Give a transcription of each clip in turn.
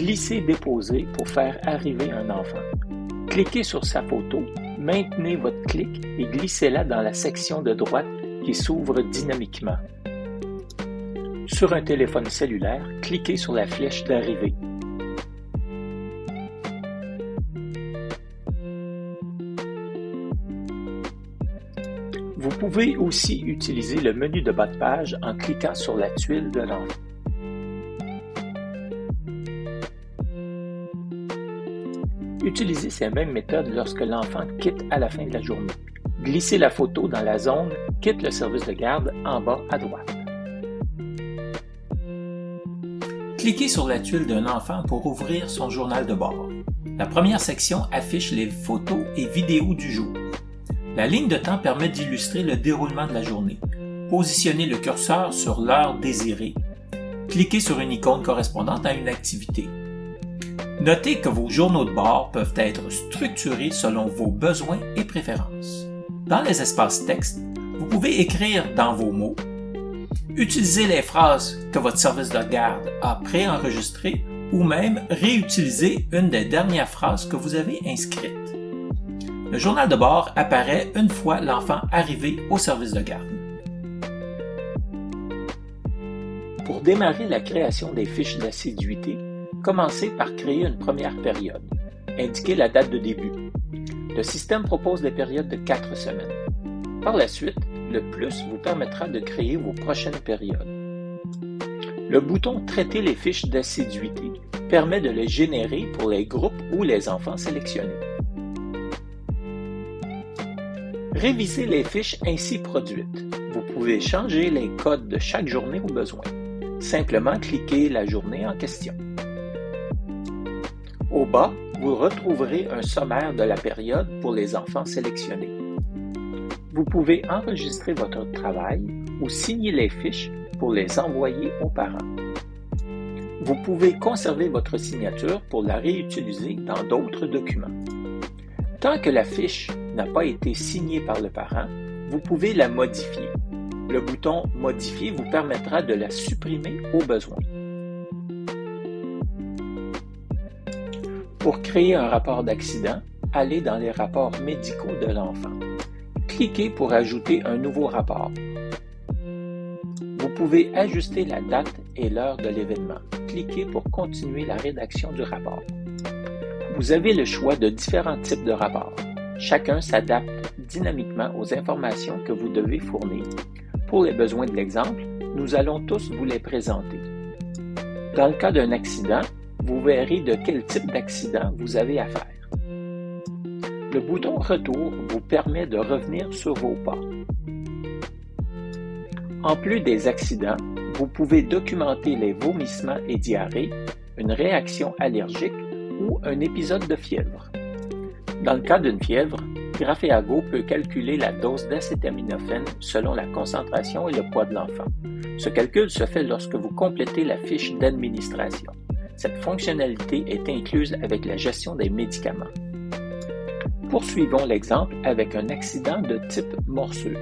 Glissez-déposez pour faire arriver un enfant. Cliquez sur sa photo, maintenez votre clic et glissez-la dans la section de droite qui s'ouvre dynamiquement. Sur un téléphone cellulaire, cliquez sur la flèche d'arrivée. Vous pouvez aussi utiliser le menu de bas de page en cliquant sur la tuile de l'enfant. Utilisez ces mêmes méthodes lorsque l'enfant quitte à la fin de la journée. Glissez la photo dans la zone « Quitte le service de garde » en bas à droite. Cliquez sur la tuile d'un enfant pour ouvrir son journal de bord. La première section affiche les photos et vidéos du jour. La ligne de temps permet d'illustrer le déroulement de la journée. Positionnez le curseur sur l'heure désirée. Cliquez sur une icône correspondante à une activité. Notez que vos journaux de bord peuvent être structurés selon vos besoins et préférences. Dans les espaces texte, vous pouvez écrire dans vos mots, utiliser les phrases que votre service de garde a préenregistrées ou même réutiliser une des dernières phrases que vous avez inscrites. Le journal de bord apparaît une fois l'enfant arrivé au service de garde. Pour démarrer la création des fiches d'assiduité, commencez par créer une première période. Indiquez la date de début. Le système propose des périodes de 4 semaines. Par la suite, le plus vous permettra de créer vos prochaines périodes. Le bouton « Traiter les fiches d'assiduité » permet de les générer pour les groupes ou les enfants sélectionnés. Révisez les fiches ainsi produites. Vous pouvez changer les codes de chaque journée au besoin. Simplement cliquez la journée en question. Au bas, vous retrouverez un sommaire de la période pour les enfants sélectionnés. Vous pouvez enregistrer votre travail ou signer les fiches pour les envoyer aux parents. Vous pouvez conserver votre signature pour la réutiliser dans d'autres documents. Tant que la fiche n'a pas été signée par le parent, vous pouvez la modifier. Le bouton « Modifier » vous permettra de la supprimer au besoin. Pour créer un rapport d'accident, allez dans les rapports médicaux de l'enfant. Cliquez pour ajouter un nouveau rapport. Vous pouvez ajuster la date et l'heure de l'événement. Cliquez pour continuer la rédaction du rapport. Vous avez le choix de différents types de rapports. Chacun s'adapte dynamiquement aux informations que vous devez fournir. Pour les besoins de l'exemple, nous allons tous vous les présenter. Dans le cas d'un accident, vous verrez de quel type d'accident vous avez affaire. Le bouton « Retour » vous permet de revenir sur vos pas. En plus des accidents, vous pouvez documenter les vomissements et diarrhées, une réaction allergique ou un épisode de fièvre. Dans le cas d'une fièvre, Graphéago peut calculer la dose d'acétaminophène selon la concentration et le poids de l'enfant. Ce calcul se fait lorsque vous complétez la fiche d'administration. Cette fonctionnalité est incluse avec la gestion des médicaments. Poursuivons l'exemple avec un accident de type morsure.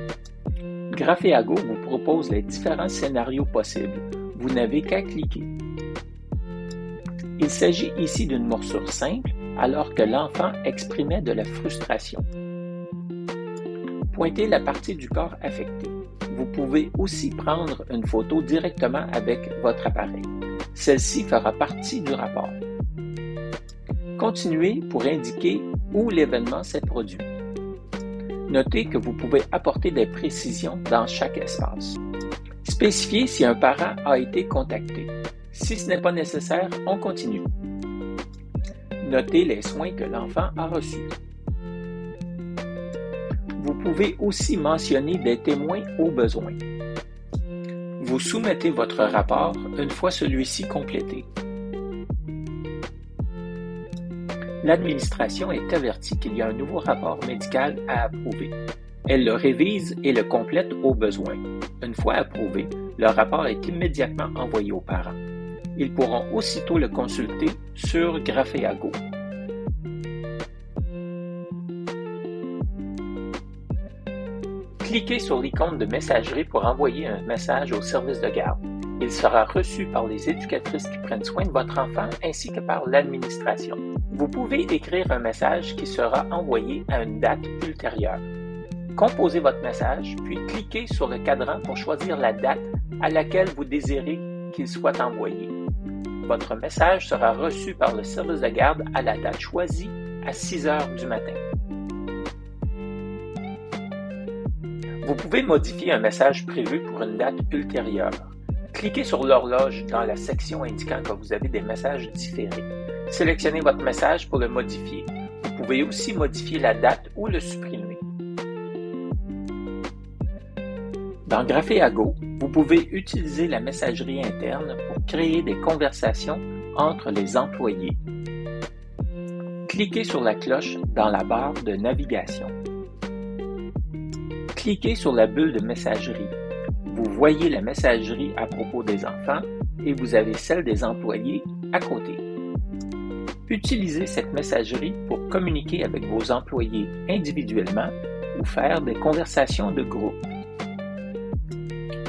Graphéago vous propose les différents scénarios possibles. Vous n'avez qu'à cliquer. Il s'agit ici d'une morsure simple, alors que l'enfant exprimait de la frustration. Pointez la partie du corps affectée. Vous pouvez aussi prendre une photo directement avec votre appareil. Celle-ci fera partie du rapport. Continuez pour indiquer où l'événement s'est produit. Notez que vous pouvez apporter des précisions dans chaque espace. Spécifiez si un parent a été contacté. Si ce n'est pas nécessaire, on continue. Notez les soins que l'enfant a reçus. Vous pouvez aussi mentionner des témoins au besoin. Vous soumettez votre rapport une fois celui-ci complété. L'administration est avertie qu'il y a un nouveau rapport médical à approuver. Elle le révise et le complète au besoin. Une fois approuvé, le rapport est immédiatement envoyé aux parents. Ils pourront aussitôt le consulter sur Graphéago. Cliquez sur l'icône de messagerie pour envoyer un message au service de garde. Il sera reçu par les éducatrices qui prennent soin de votre enfant ainsi que par l'administration. Vous pouvez écrire un message qui sera envoyé à une date ultérieure. Composez votre message, puis cliquez sur le cadran pour choisir la date à laquelle vous désirez qu'il soit envoyé. Votre message sera reçu par le service de garde à la date choisie à 6 heures du matin. Vous pouvez modifier un message prévu pour une date ultérieure. Cliquez sur l'horloge dans la section indiquant que vous avez des messages différés. Sélectionnez votre message pour le modifier. Vous pouvez aussi modifier la date ou le supprimer. Dans GraphéAgo, vous pouvez utiliser la messagerie interne pour créer des conversations entre les employés. Cliquez sur la cloche dans la barre de navigation. Cliquez sur la bulle de messagerie. Vous voyez la messagerie à propos des enfants et vous avez celle des employés à côté. Utilisez cette messagerie pour communiquer avec vos employés individuellement ou faire des conversations de groupe.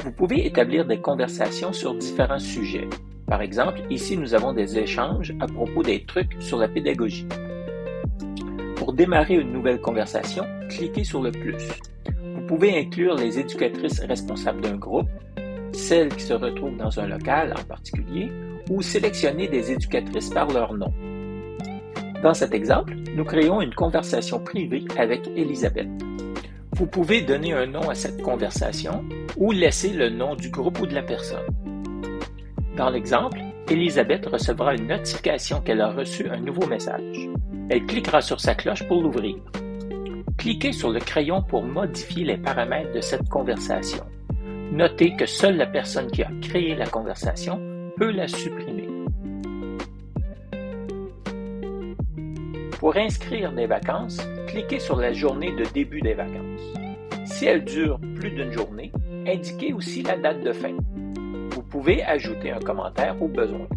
Vous pouvez établir des conversations sur différents sujets. Par exemple, ici nous avons des échanges à propos des trucs sur la pédagogie. Pour démarrer une nouvelle conversation, cliquez sur le plus. Vous pouvez inclure les éducatrices responsables d'un groupe, celles qui se retrouvent dans un local en particulier, ou sélectionner des éducatrices par leur nom. Dans cet exemple, nous créons une conversation privée avec Elisabeth. Vous pouvez donner un nom à cette conversation ou laisser le nom du groupe ou de la personne. Dans l'exemple, Elisabeth recevra une notification qu'elle a reçu un nouveau message. Elle cliquera sur sa cloche pour l'ouvrir. Cliquez sur le crayon pour modifier les paramètres de cette conversation. Notez que seule la personne qui a créé la conversation peut la supprimer. Pour inscrire des vacances, cliquez sur la journée de début des vacances. Si elle dure plus d'une journée, indiquez aussi la date de fin. Vous pouvez ajouter un commentaire au besoin.